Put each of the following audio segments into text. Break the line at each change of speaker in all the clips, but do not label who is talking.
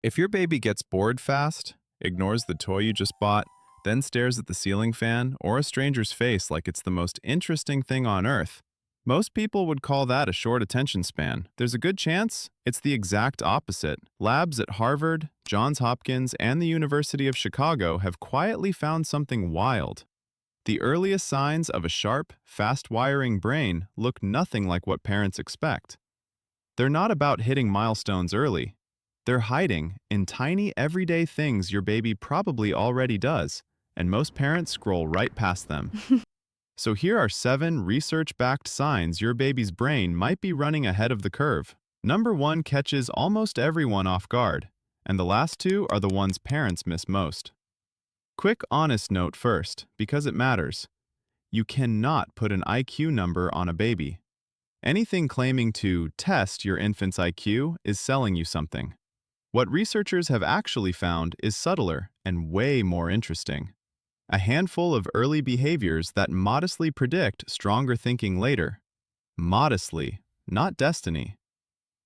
If your baby gets bored fast, ignores the toy you just bought, then stares at the ceiling fan or a stranger's face like it's the most interesting thing on earth, most people would call that a short attention span. There's a good chance it's the exact opposite. Labs at Harvard, Johns Hopkins, and the University of Chicago have quietly found something wild. The earliest signs of a sharp, fast-wiring brain look nothing like what parents expect. They're not about hitting milestones early. They're hiding in tiny everyday things your baby probably already does, and most parents scroll right past them. So here are 7 research-backed signs your baby's brain might be running ahead of the curve. Number 1 catches almost everyone off guard, and the last 2 are the ones parents miss most. Quick honest note first, because it matters. You cannot put an IQ number on a baby. Anything claiming to test your infant's IQ is selling you something. What researchers have actually found is subtler and way more interesting. A handful of early behaviors that modestly predict stronger thinking later. Modestly, not destiny.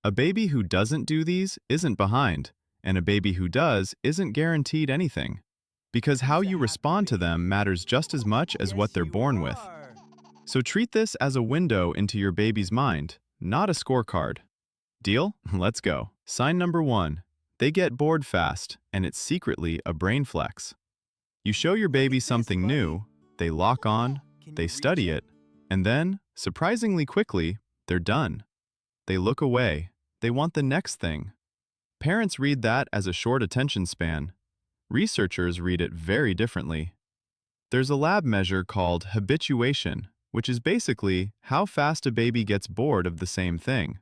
A baby who doesn't do these isn't behind, and a baby who does isn't guaranteed anything. Because how you respond to them matters just as much as what they're born with. So treat this as a window into your baby's mind, not a scorecard. Deal? Let's go. Sign number 1. They get bored fast, and it's secretly a brain flex. You show your baby something new, they lock on, they study it, and then, surprisingly quickly, they're done. They look away. They want the next thing. Parents read that as a short attention span. Researchers read it very differently. There's a lab measure called habituation, which is basically how fast a baby gets bored of the same thing.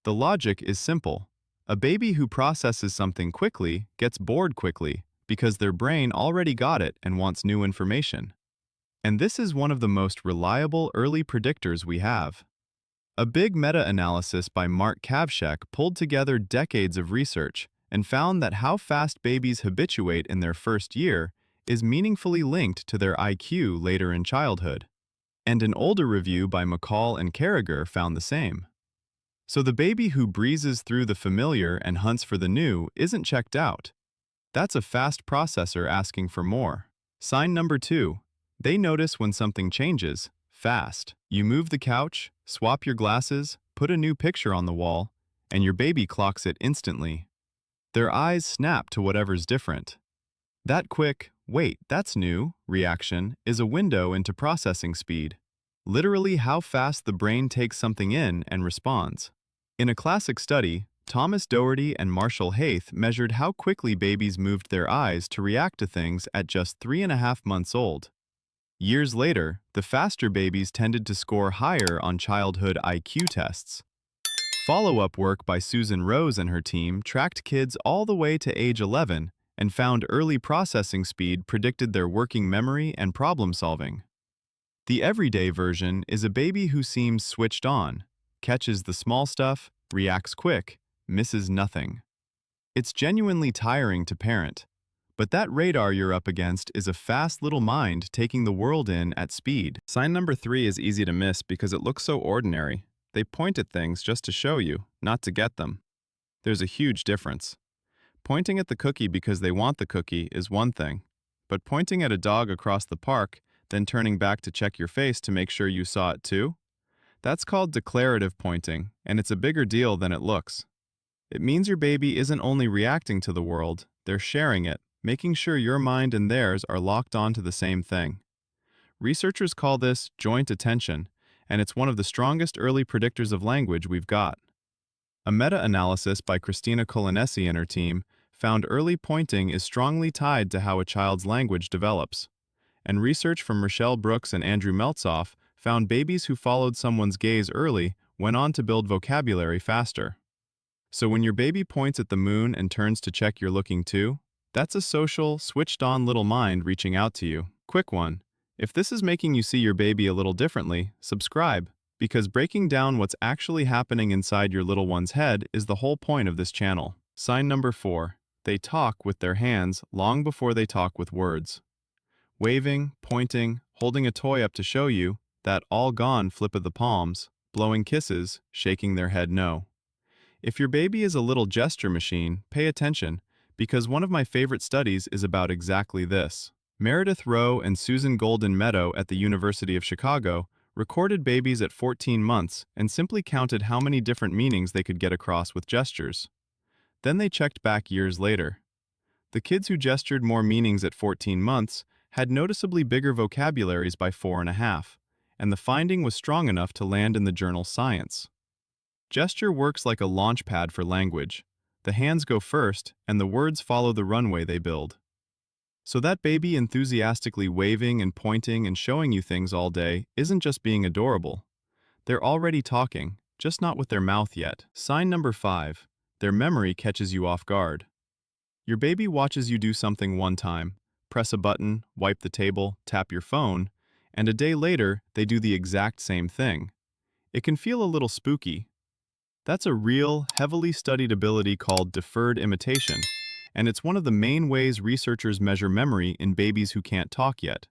The logic is simple. A baby who processes something quickly gets bored quickly because their brain already got it and wants new information. And this is one of the most reliable early predictors we have. A big meta-analysis by Mark Kavshek pulled together decades of research and found that how fast babies habituate in their first year is meaningfully linked to their IQ later in childhood. And an older review by McCall and Carragher found the same. So the baby who breezes through the familiar and hunts for the new isn't checked out. That's a fast processor asking for more. Sign number 2. They notice when something changes, fast. You move the couch, swap your glasses, put a new picture on the wall, and your baby clocks it instantly. Their eyes snap to whatever's different. That quick, "Wait, that's new," reaction is a window into processing speed. Literally how fast the brain takes something in and responds. In a classic study, Thomas Doherty and Marshall Haith measured how quickly babies moved their eyes to react to things at just 3.5 months old. Years later, the faster babies tended to score higher on childhood IQ tests. Follow-up work by Susan Rose and her team tracked kids all the way to age 11 and found early processing speed predicted their working memory and problem solving. The everyday version is a baby who seems switched on, catches the small stuff, reacts quick, misses nothing. It's genuinely tiring to parent, but that radar you're up against is a fast little mind taking the world in at speed. Sign number 3 is easy to miss because it looks so ordinary. They point at things just to show you, not to get them. There's a huge difference. Pointing at the cookie because they want the cookie is one thing, but pointing at a dog across the park, then turning back to check your face to make sure you saw it too? That's called declarative pointing, and it's a bigger deal than it looks. It means your baby isn't only reacting to the world, they're sharing it, making sure your mind and theirs are locked onto the same thing. Researchers call this joint attention, and it's one of the strongest early predictors of language we've got. A meta-analysis by Christina Colanesi and her team found early pointing is strongly tied to how a child's language develops. And research from Rochelle Brooks and Andrew Meltzoff found babies who followed someone's gaze early went on to build vocabulary faster. So when your baby points at the moon and turns to check you're looking too, that's a social, switched-on little mind reaching out to you. Quick one. If this is making you see your baby a little differently, subscribe, because breaking down what's actually happening inside your little one's head is the whole point of this channel. Sign number 4. They talk with their hands long before they talk with words. Waving, pointing, holding a toy up to show you, that all gone flip of the palms, blowing kisses, shaking their head no. If your baby is a little gesture machine, pay attention, because one of my favorite studies is about exactly this. Meredith Rowe and Susan Golden Meadow at the University of Chicago recorded babies at 14 months and simply counted how many different meanings they could get across with gestures. Then they checked back years later. The kids who gestured more meanings at 14 months had noticeably bigger vocabularies by 4.5, and the finding was strong enough to land in the journal Science. Gesture works like a launch pad for language. The hands go first, and the words follow the runway they build. So that baby enthusiastically waving and pointing and showing you things all day isn't just being adorable. They're already talking, just not with their mouth yet. Sign number 5. Their memory catches you off guard. Your baby watches you do something one time, press a button, wipe the table, tap your phone, and a day later they do the exact same thing. It can feel a little spooky. That's a real, heavily studied ability called deferred imitation, and it's one of the main ways researchers measure memory in babies who can't talk yet.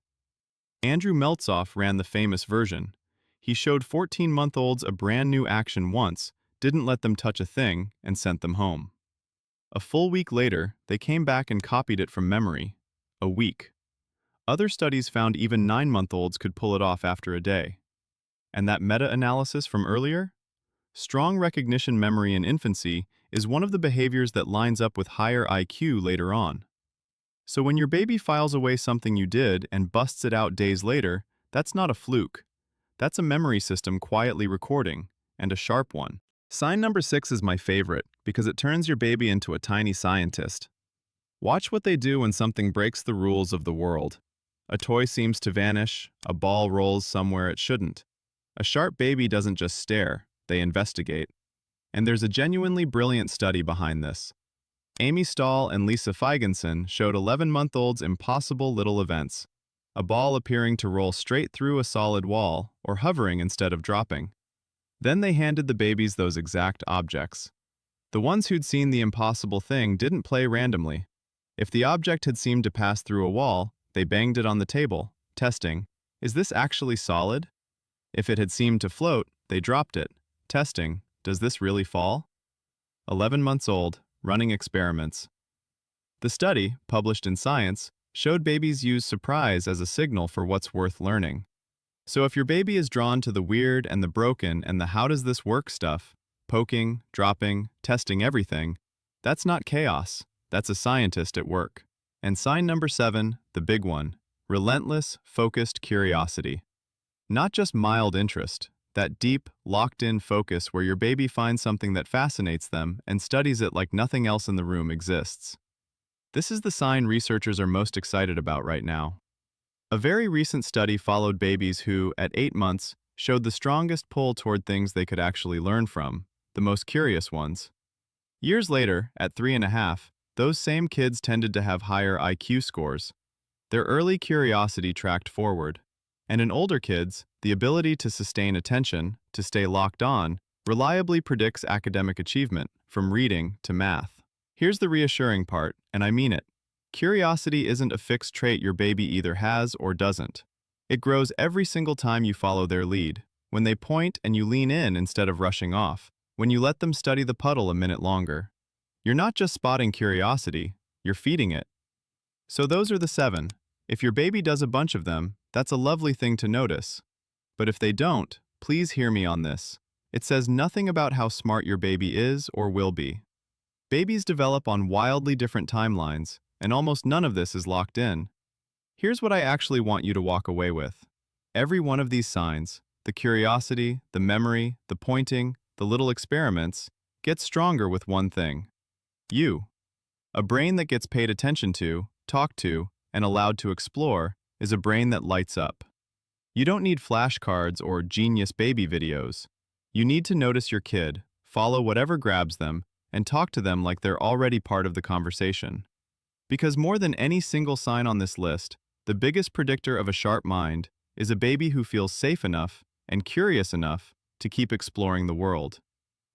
Andrew Meltzoff ran the famous version. He showed 14-month-olds a brand new action once, didn't let them touch a thing, and sent them home. A full week later, they came back and copied it from memory. A week. Other studies found even 9-month-olds could pull it off after a day. And that meta-analysis from earlier? Strong recognition memory in infancy is one of the behaviors that lines up with higher IQ later on. So when your baby files away something you did and busts it out days later, that's not a fluke. That's a memory system quietly recording, and a sharp one. Sign number 6 is my favorite because it turns your baby into a tiny scientist. Watch what they do when something breaks the rules of the world. A toy seems to vanish, a ball rolls somewhere it shouldn't. A sharp baby doesn't just stare, they investigate. And there's a genuinely brilliant study behind this. Amy Stahl and Lisa Feigenson showed 11-month-olds impossible little events. A ball appearing to roll straight through a solid wall or hovering instead of dropping. Then they handed the babies those exact objects. The ones who'd seen the impossible thing didn't play randomly. If the object had seemed to pass through a wall, they banged it on the table, testing, is this actually solid? If it had seemed to float, they dropped it, testing, does this really fall? 11 months old, running experiments. The study, published in Science, showed babies use surprise as a signal for what's worth learning. So if your baby is drawn to the weird and the broken and the how does this work stuff, poking, dropping, testing everything, that's not chaos, that's a scientist at work. And sign number 7, the big one, relentless, focused curiosity. Not just mild interest, that deep, locked-in focus where your baby finds something that fascinates them and studies it like nothing else in the room exists. This is the sign researchers are most excited about right now. A very recent study followed babies who, at 8 months, showed the strongest pull toward things they could actually learn from, the most curious ones. Years later, at 3.5, those same kids tended to have higher IQ scores. Their early curiosity tracked forward. And in older kids, the ability to sustain attention, to stay locked on, reliably predicts academic achievement, from reading to math. Here's the reassuring part, and I mean it. Curiosity isn't a fixed trait your baby either has or doesn't. It grows every single time you follow their lead, when they point and you lean in instead of rushing off, when you let them study the puddle a minute longer. You're not just spotting curiosity, you're feeding it. So those are the 7. If your baby does a bunch of them, that's a lovely thing to notice. But if they don't, please hear me on this. It says nothing about how smart your baby is or will be. Babies develop on wildly different timelines, and almost none of this is locked in. Here's what I actually want you to walk away with. Every one of these signs, the curiosity, the memory, the pointing, the little experiments, gets stronger with one thing. You. A brain that gets paid attention to, talked to, and allowed to explore is a brain that lights up. You don't need flashcards or genius baby videos. You need to notice your kid, follow whatever grabs them, and talk to them like they're already part of the conversation. Because more than any single sign on this list, the biggest predictor of a sharp mind is a baby who feels safe enough and curious enough to keep exploring the world.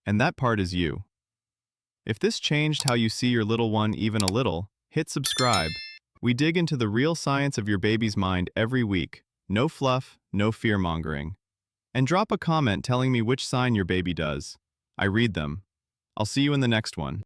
And that part is you. If this changed how you see your little one even a little, hit subscribe. We dig into the real science of your baby's mind every week. No fluff, no fear-mongering. And drop a comment telling me which sign your baby does. I read them. I'll see you in the next one.